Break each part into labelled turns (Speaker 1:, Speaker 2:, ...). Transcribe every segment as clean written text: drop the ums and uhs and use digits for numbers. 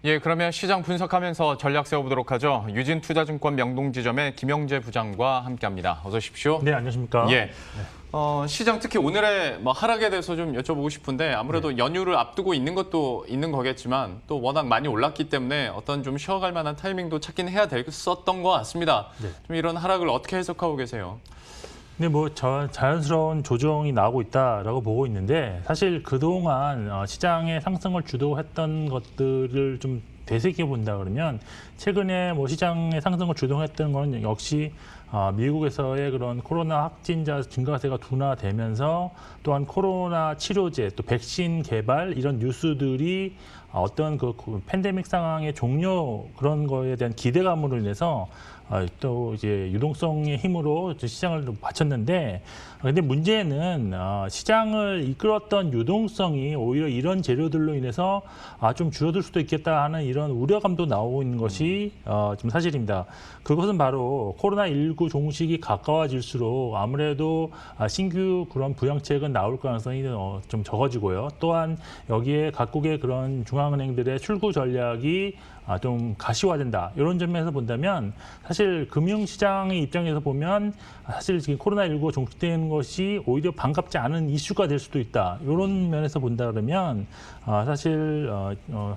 Speaker 1: 예, 그러면 시장 분석하면서 전략 세워보도록 하죠. 유진투자증권 명동지점의 김영재 부장과 함께합니다. 어서 오십시오.
Speaker 2: 네, 안녕하십니까.
Speaker 1: 예. 시장 특히 오늘의 하락에 대해서 좀 여쭤보고 싶은데 아무래도 연휴를 앞두고 있는 것도 있는 거겠지만 또 워낙 많이 올랐기 때문에 어떤 좀 쉬어갈 만한 타이밍도 찾긴 해야 됐었던 것 같습니다.
Speaker 2: 네.
Speaker 1: 좀 이런 하락을 어떻게 해석하고 계세요?
Speaker 2: 근데 자연스러운 조정이 나오고 있다라고 보고 있는데 사실 그동안 시장의 상승을 주도했던 것들을 좀 되새겨 본다 그러면 최근에 시장의 상승을 주도했던 건 역시 미국에서의 그런 코로나 확진자 증가세가 둔화되면서 또한 코로나 치료제 또 백신 개발 이런 뉴스들이 어떤 그 팬데믹 상황의 종료 그런 거에 대한 기대감으로 인해서 또 이제 유동성의 힘으로 시장을 받쳤는데 근데 문제는 시장을 이끌었던 유동성이 오히려 이런 재료들로 인해서 좀 줄어들 수도 있겠다 하는 이런 우려감도 나오고 있는 것이 지금 사실입니다. 그것은 바로 코로나19 종식이 가까워질수록 아무래도 신규 그런 부양책은 나올 가능성이 좀 적어지고요. 또한 여기에 각국의 그런 중앙은행들의 출구 전략이 좀 가시화된다. 이런 점에서 본다면 사실 금융시장의 입장에서 보면 사실 지금 코로나19가 종식되는 것이 오히려 반갑지 않은 이슈가 될 수도 있다. 이런 면에서 본다 그러면 사실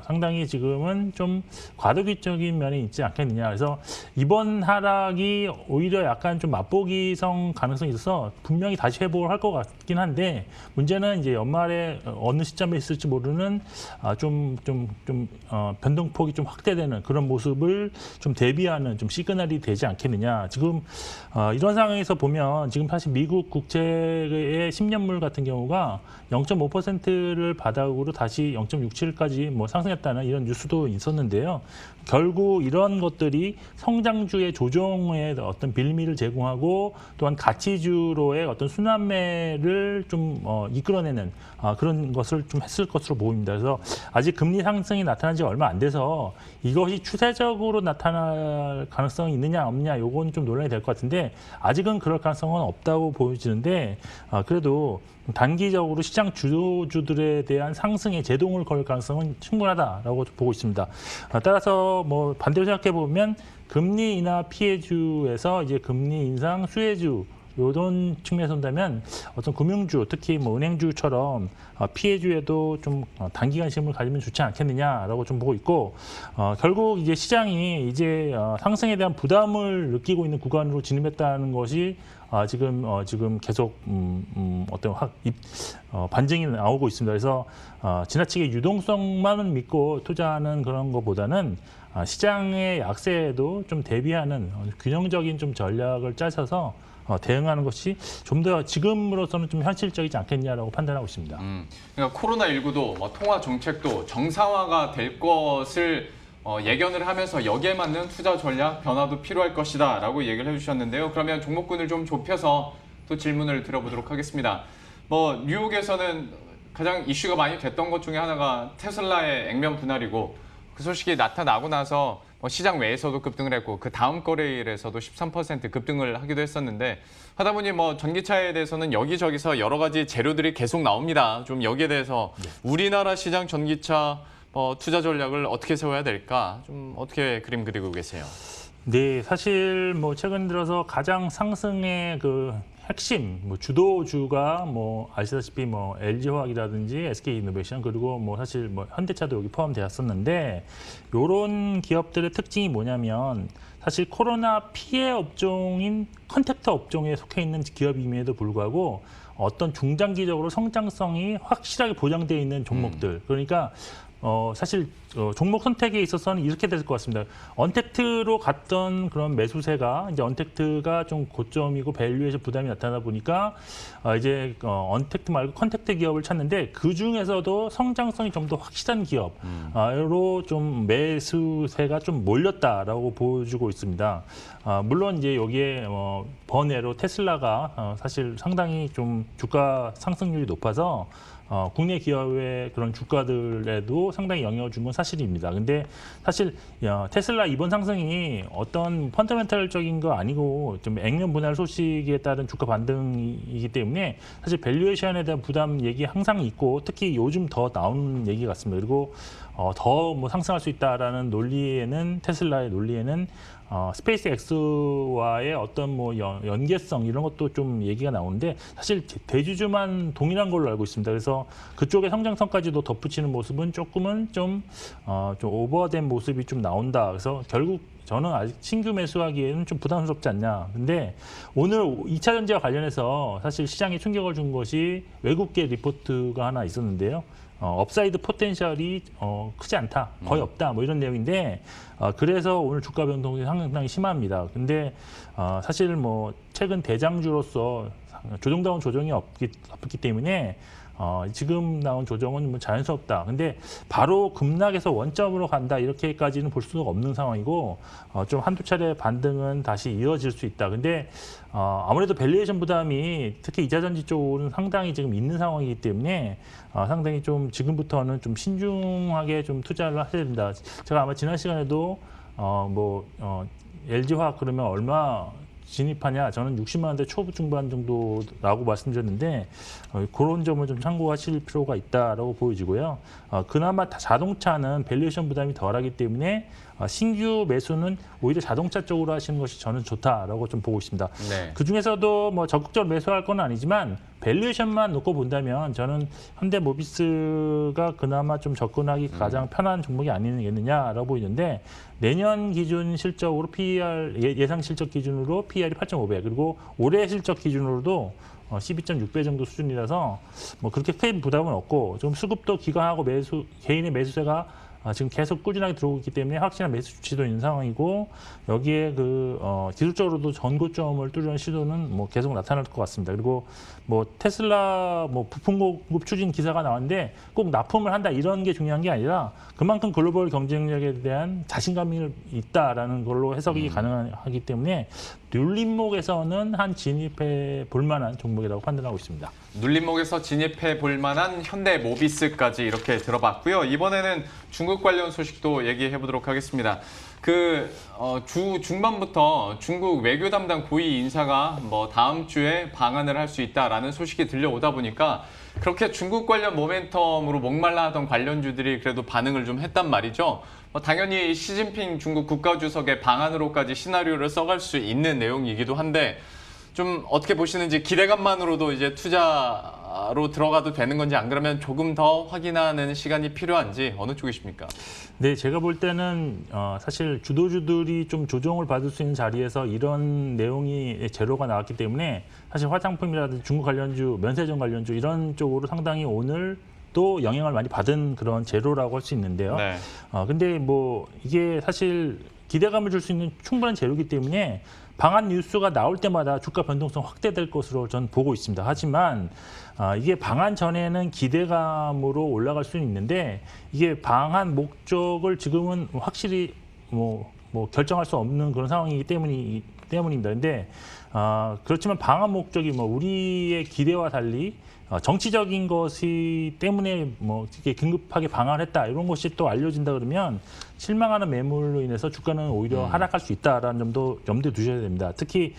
Speaker 2: 상당히 지금은 좀 과도기적인 면이 있지 않겠느냐. 그래서 이번 하락이 오히려 약간 좀 맛보기성 가능성이 있어서 분명히 다시 회복을 할 것 같긴 한데 문제는 이제 연말에 어느 시점에 있을지 모르는 변동폭이 좀 확대되는 그런 모습을 좀 대비하는 좀 시그널이 되지 않겠느냐. 지금 이런 상황에서 보면 지금 사실 미국 국채의 10년물 같은 경우가 0.5%를 바닥으로 다시 0.67까지 상승했다는 이런 뉴스도 있었는데요. 결국 이런 것들이 성장주의 조정에 어떤 빌미를 제공하고 또한 가치주로의 어떤 순환매를 좀 이끌어내는 그런 것을 좀 했을 것으로 보입니다. 그래서 아직 금리 상승이 나타난 지 얼마 안 돼서 이것이 추세적으로 나타날 가능성이 있느냐 없느냐 요건 좀 논란이 될 것 같은데 아직은 그럴 가능성은 없다고 보여지는데 그래도 단기적으로 시장 주도주들에 대한 상승에 제동을 걸 가능성은 충분하다라고 보고 있습니다. 따라서 반대로 생각해 보면 금리 인하 피해주에서 이제 금리 인상 수혜주 이런 측면에서 본다면 어떤 금융주, 특히 은행주처럼 피해주에도 좀 단기간심을 가지면 좋지 않겠느냐라고 좀 보고 있고 결국 이제 시장이 이제 상승에 대한 부담을 느끼고 있는 구간으로 진입했다는 것이 지금 계속 어떤 반증이 나오고 있습니다. 그래서 지나치게 유동성만 믿고 투자하는 그런 것보다는 시장의 약세에도 좀 대비하는 균형적인 좀 전략을 짜셔서 대응하는 것이 좀 더 지금으로서는 좀 현실적이지 않겠냐라고 판단하고 있습니다.
Speaker 1: 그러니까 코로나19도 통화 정책도 정상화가 될 것을 예견을 하면서 여기에 맞는 투자 전략 변화도 필요할 것이다라고 얘기를 해주셨는데요. 그러면 종목군을 좀 좁혀서 또 질문을 드려보도록 하겠습니다. 뉴욕에서는 가장 이슈가 많이 됐던 것 중에 하나가 테슬라의 액면 분할이고 그 소식이 나타나고 나서 시장 외에서도 급등을 했고 그 다음 거래일에서도 13% 급등을 하기도 했었는데 하다 보니 전기차에 대해서는 여기저기서 여러 가지 재료들이 계속 나옵니다. 좀 여기에 대해서 우리나라 시장 전기차 투자 전략을 어떻게 세워야 될까? 좀 어떻게 그림 그리고 계세요?
Speaker 2: 네, 사실 최근 들어서 가장 상승의 그 핵심 주도주가 아시다시피 LG화학이라든지 SK이노베이션 그리고 사실 현대차도 여기 포함되었었는데 이런 기업들의 특징이 뭐냐면 사실 코로나 피해 업종인 컨택터 업종에 속해 있는 기업임에도 불구하고 어떤 중장기적으로 성장성이 확실하게 보장되어 있는 종목들 그러니까 사실 종목 선택에 있어서는 이렇게 될 것 같습니다. 언택트로 갔던 그런 매수세가 이제 언택트가 좀 고점이고 밸류에이션 부담이 나타나다 보니까 이제 언택트 말고 컨택트 기업을 찾는데 그 중에서도 성장성이 좀 더 확실한 기업으로 좀 매수세가 좀 몰렸다라고 보여주고 있습니다. 물론 이제 여기에 번외로 테슬라가 사실 상당히 좀 주가 상승률이 높아서 국내 기업의 그런 주가들에도 상당히 영향을 준 건 사실입니다. 근데 사실 테슬라 이번 상승이 어떤 펀더멘탈적인 거 아니고 좀 액면 분할 소식에 따른 주가 반등이기 때문에 사실 밸류에이션에 대한 부담 얘기 항상 있고 특히 요즘 더 나오는 얘기 같습니다. 그리고 더 뭐 상승할 수 있다라는 논리에는 테슬라의 논리에는 스페이스 X와의 어떤 뭐 연계성 이런 것도 좀 얘기가 나오는데 사실 대주주만 동일한 걸로 알고 있습니다. 그래서 그쪽의 성장성까지도 덧붙이는 모습은 조금은 좀 오버된 모습이 좀 나온다. 그래서 결국 저는 아직 신규 매수하기에는 좀 부담스럽지 않냐. 근데 오늘 2차 전지와 관련해서 사실 시장에 충격을 준 것이 외국계 리포트가 하나 있었는데요. 업사이드 포텐셜이 크지 않다, 거의 없다, 뭐 이런 내용인데 그래서 오늘 주가 변동이 상당히 심합니다. 근데 사실 뭐 최근 대장주로서 조정다운 조정이 없기 때문에 지금 나온 조정은 뭐 자연스럽다. 근데 바로 급락해서 원점으로 간다 이렇게까지는 볼 수가 없는 상황이고 좀 한두 차례 반등은 다시 이어질 수 있다. 근데 아무래도 밸류에이션 부담이 특히 이자전지 쪽은 상당히 지금 있는 상황이기 때문에 상당히 좀 지금부터는 좀 신중하게 좀 투자를 하셔야 된다. 제가 아마 지난 시간에도 LG화학 그러면 얼마 진입하냐? 저는 60만 원대 초중반 정도라고 말씀드렸는데 그런 점을 좀 참고하실 필요가 있다라고 보여지고요. 그나마 자동차는 밸류에이션 부담이 덜하기 때문에 신규 매수는 오히려 자동차 쪽으로 하시는 것이 저는 좋다라고 좀 보고 있습니다.
Speaker 1: 네.
Speaker 2: 그 중에서도 뭐 적극적으로 매수할 건 아니지만 밸류에이션만 놓고 본다면 저는 현대모비스가 그나마 좀 접근하기 가장 편한 종목이 아니겠느냐라고 보이는데 내년 기준 실적으로 PER 예상 실적 기준으로 PER이 8.5배 그리고 올해 실적 기준으로도 12.6배 정도 수준이라서 뭐 그렇게 큰 부담은 없고 좀 수급도 기관하고 개인의 매수세가 지금 계속 꾸준하게 들어오고 있기 때문에 확실한 매수 주치도 있는 상황이고 여기에 기술적으로도 전고점을 뚫는 시도는 뭐 계속 나타날 것 같습니다. 그리고 뭐 테슬라 뭐 부품 공급 추진 기사가 나왔는데 꼭 납품을 한다 이런 게 중요한 게 아니라 그만큼 글로벌 경쟁력에 대한 자신감이 있다라는 걸로 해석이 가능하기 때문에 눌림목에서는 한 진입해 볼 만한 종목이라고 판단하고 있습니다.
Speaker 1: 눌림목에서 진입해 볼 만한 현대모비스까지 이렇게 들어봤고요. 이번에는 중국 관련 소식도 얘기해 보도록 하겠습니다. 주 중반부터 중국 외교 담당 고위 인사가 뭐 다음 주에 방한을 할 수 있다라는 소식이 들려오다 보니까 그렇게 중국 관련 모멘텀으로 목말라 하던 관련주들이 그래도 반응을 좀 했단 말이죠. 당연히 시진핑 중국 국가주석의 방한으로까지 시나리오를 써갈 수 있는 내용이기도 한데 좀 어떻게 보시는지 기대감만으로도 이제 투자로 들어가도 되는 건지 안 그러면 조금 더 확인하는 시간이 필요한지 어느 쪽이십니까?
Speaker 2: 네, 제가 볼 때는 사실 주도주들이 좀 조정을 받을 수 있는 자리에서 이런 내용이 재료가 나왔기 때문에 사실 화장품이라든지 중국 관련주, 면세점 관련주 이런 쪽으로 상당히 오늘 또 영향을 많이 받은 그런 재료라고 할 수 있는데요.
Speaker 1: 네.
Speaker 2: 근데 뭐 이게 사실 기대감을 줄 수 있는 충분한 재료이기 때문에 방한 뉴스가 나올 때마다 주가 변동성 확대될 것으로 저는 보고 있습니다. 하지만 이게 방한 전에는 기대감으로 올라갈 수는 있는데 이게 방한 목적을 지금은 확실히 뭐 결정할 수 없는 그런 상황이기 때문입니다. 근데 그렇지만 방한 목적이 뭐 우리의 기대와 달리 정치적인 것이 때문에 뭐 이렇게 긴급하게 방한했다 이런 것이 또 알려진다 그러면 실망하는 매물로 인해서 주가는 오히려 하락할 수 있다라는 점도 염두에 두셔야 됩니다. 특히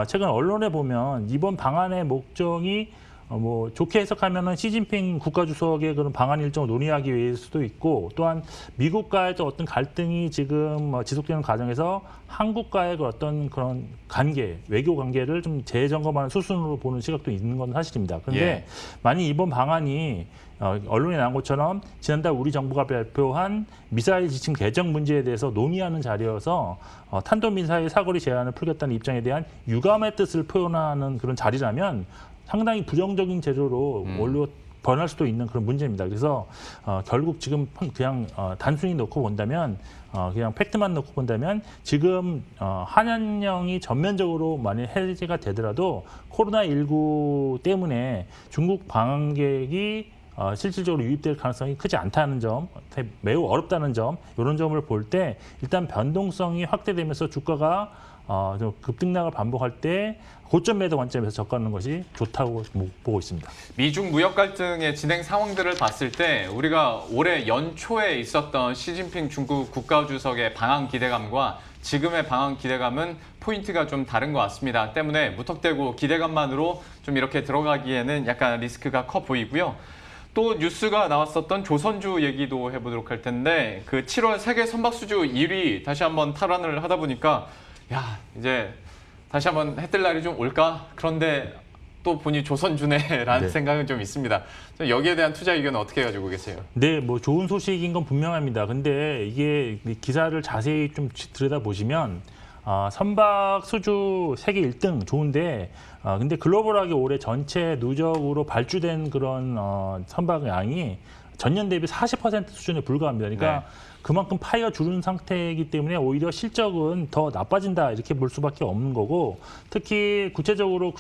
Speaker 2: 최근 언론에 보면 이번 방한의 목적이 뭐 좋게 해석하면은 시진핑 국가주석의 그런 방한 일정을 논의하기 위해일 수도 있고 또한 미국과의 어떤 갈등이 지금 지속되는 과정에서 한국과의 그 어떤 그런 관계, 외교 관계를 좀 재점검하는 수순으로 보는 시각도 있는 건 사실입니다. 그런데 만약 이번 방안이 언론에 나온 것처럼 지난달 우리 정부가 발표한 미사일 지침 개정 문제에 대해서 논의하는 자리여서 탄도미사일 사거리 제한을 풀겠다는 입장에 대한 유감의 뜻을 표현하는 그런 자리라면 상당히 부정적인 재료로 원로 변할 수도 있는 그런 문제입니다. 그래서 결국 지금 그냥 단순히 놓고 본다면 그냥 팩트만 놓고 본다면 지금 한한령이 전면적으로 만약 해제가 되더라도 코로나19 때문에 중국 방한객이 실질적으로 유입될 가능성이 크지 않다는 점, 매우 어렵다는 점, 이런 점을 볼 때 일단 변동성이 확대되면서 주가가 좀 급등락을 반복할 때 고점 매도 관점에서 접근하는 것이 좋다고 보고 있습니다.
Speaker 1: 미중 무역 갈등의 진행 상황들을 봤을 때 우리가 올해 연초에 있었던 시진핑 중국 국가주석의 방한 기대감과 지금의 방한 기대감은 포인트가 좀 다른 것 같습니다. 때문에 무턱대고 기대감만으로 좀 이렇게 들어가기에는 약간 리스크가 커 보이고요. 또 뉴스가 나왔었던 조선주 얘기도 해보도록 할 텐데 그 7월 세계 선박수주 1위 다시 한번 탈환을 하다 보니까 야 이제 다시 한번 해뜰 날이 좀 올까? 그런데 또 보니 조선주네라는
Speaker 2: 네.
Speaker 1: 생각은 좀 있습니다. 여기에 대한 투자 의견은 어떻게 가지고 계세요?
Speaker 2: 네, 뭐 좋은 소식인 건 분명합니다. 근데 이게 기사를 자세히 좀 들여다보시면 선박 수주 세계 1등 좋은데 근데 글로벌하게 올해 전체 누적으로 발주된 그런 선박 양이 전년 대비 40% 수준에 불과합니다. 그러니까
Speaker 1: 네.
Speaker 2: 그만큼 파이가 줄은 상태이기 때문에 오히려 실적은 더 나빠진다 이렇게 볼 수밖에 없는 거고 특히 구체적으로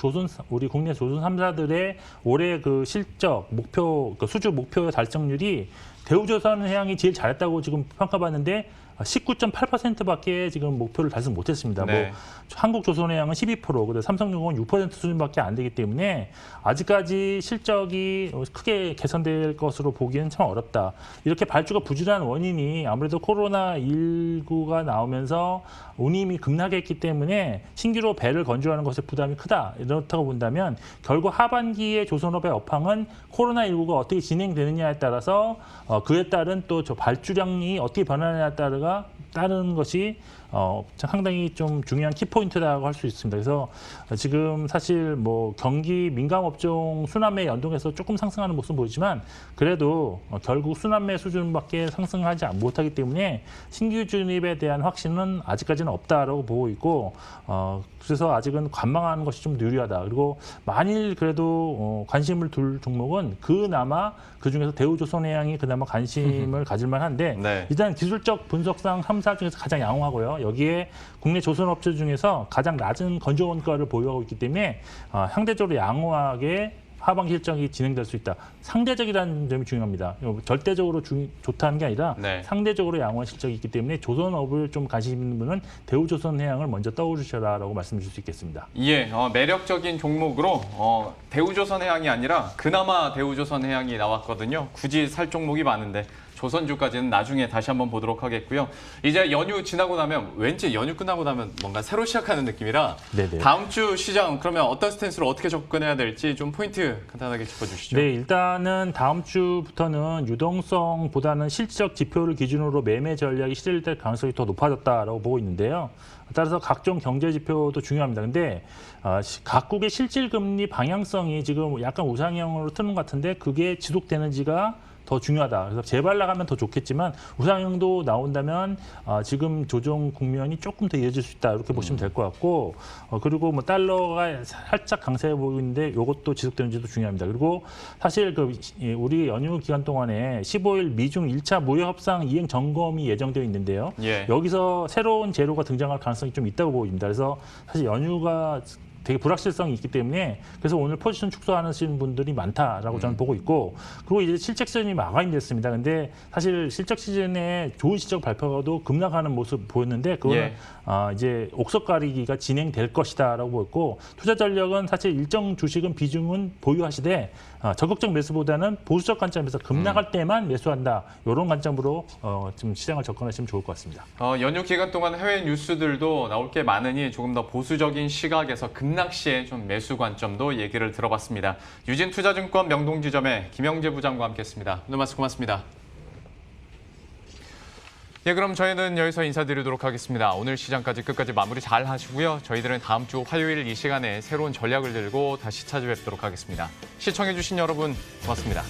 Speaker 2: 우리 국내 조선 3사들의 올해 그 실적 목표 그 수주 목표 달성률이 대우조선해양이 제일 잘했다고 지금 평가받는데 19.8%밖에 지금 목표를 달성 못했습니다.
Speaker 1: 네.
Speaker 2: 뭐 한국조선해양은 12%, 그리고 삼성중공은 6% 수준밖에 안 되기 때문에 아직까지 실적이 크게 개선될 것으로 보기는 참 어렵다. 이렇게 발주가 부진한 원인이 아무래도 코로나19가 나오면서 운임이 급락했기 때문에 신규로 배를 건조하는 것에 부담이 크다. 이렇다고 본다면 결국 하반기에 조선업의 업황은 코로나19가 어떻게 진행되느냐에 따라서 그에 따른 또 저 발주량이 어떻게 변하느냐에 따른 것이 상당히 좀 중요한 키포인트라고 할 수 있습니다. 그래서 지금 사실 뭐 경기 민감업종 순환매 연동해서 조금 상승하는 모습 보이지만 그래도 결국 순환매 수준밖에 상승하지 못하기 때문에 신규 진입에 대한 확신은 아직까지는 없다라고 보고 있고 그래서 아직은 관망하는 것이 좀 유리하다. 그리고 만일 그래도 관심을 둘 종목은 그나마 그중에서 대우조선해양이 그나마 관심을 가질 만한데
Speaker 1: 네.
Speaker 2: 일단 기술적 분석상 3사 중에서 가장 양호하고요. 여기에 국내 조선업체 중에서 가장 낮은 건조 원가를 보유하고 있기 때문에 상대적으로 양호하게 하반기 실적이 진행될 수 있다. 상대적이라는 점이 중요합니다. 절대적으로 좋다는 게 아니라
Speaker 1: 네.
Speaker 2: 상대적으로 양호한 실적이 있기 때문에 조선업을 좀 관심 있는 분은 대우조선해양을 먼저 떠오르셔라라고 말씀드릴 수 있겠습니다.
Speaker 1: 예, 매력적인 종목으로 대우조선해양이 아니라 그나마 대우조선해양이 나왔거든요. 굳이 살 종목이 많은데 조선주까지는 나중에 다시 한번 보도록 하겠고요. 이제 연휴 지나고 나면 왠지 연휴 끝나고 나면 뭔가 새로 시작하는 느낌이라
Speaker 2: 네네.
Speaker 1: 다음 주 시장 그러면 어떤 스탠스로 어떻게 접근해야 될지 좀 포인트 간단하게 짚어주시죠.
Speaker 2: 네, 일단은 다음 주부터는 유동성보다는 실적 지표를 기준으로 매매 전략이 실현될 가능성이 더 높아졌다라고 보고 있는데요. 따라서 각종 경제 지표도 중요합니다. 근데 각국의 실질 금리 방향성이 지금 약간 우상향으로 트는 것 같은데 그게 지속되는지가 더 중요하다. 그래서 재발 나가면 더 좋겠지만 우상향도 나온다면 지금 조정 국면이 조금 더 이어질 수 있다. 이렇게 보시면 될 것 같고 그리고 뭐 달러가 살짝 강세해 보이는데 이것도 지속되는지도 중요합니다. 그리고 사실 우리 연휴 기간 동안에 15일 미중 1차 무역 협상 이행 점검이 예정되어 있는데요.
Speaker 1: 예.
Speaker 2: 여기서 새로운 재료가 등장할 가능성이 좀 있다고 보입니다. 그래서 사실 연휴가 되게 불확실성이 있기 때문에 그래서 오늘 포지션 축소하시는 분들이 많다라고 저는 보고 있고 그리고 이제 실적 시즌이 마감이 됐습니다. 근데 사실 실적 시즌에 좋은 실적 발표가도 급락하는 모습 보였는데 그거는
Speaker 1: 예.
Speaker 2: 이제 옥석 가리기가 진행될 것이다라고 보였고 투자 전략은 사실 일정 주식은 비중은 보유하시되 적극적 매수보다는 보수적 관점에서 급락할 때만 매수한다. 이런 관점으로 좀 시장을 접근하시면 좋을 것 같습니다.
Speaker 1: 연휴 기간 동안 해외 뉴스들도 나올 게 많으니 조금 더 보수적인 시각에서 급락 시에 좀 매수 관점도 얘기를 들어봤습니다. 유진투자증권 명동지점의 김영재 부장과 함께했습니다. 오늘 말씀 고맙습니다. 예, 그럼 저희는 여기서 인사드리도록 하겠습니다. 오늘 시장까지 끝까지 마무리 잘 하시고요. 저희들은 다음 주 화요일 이 시간에 새로운 전략을 들고 다시 찾아뵙도록 하겠습니다. 시청해주신 여러분 고맙습니다.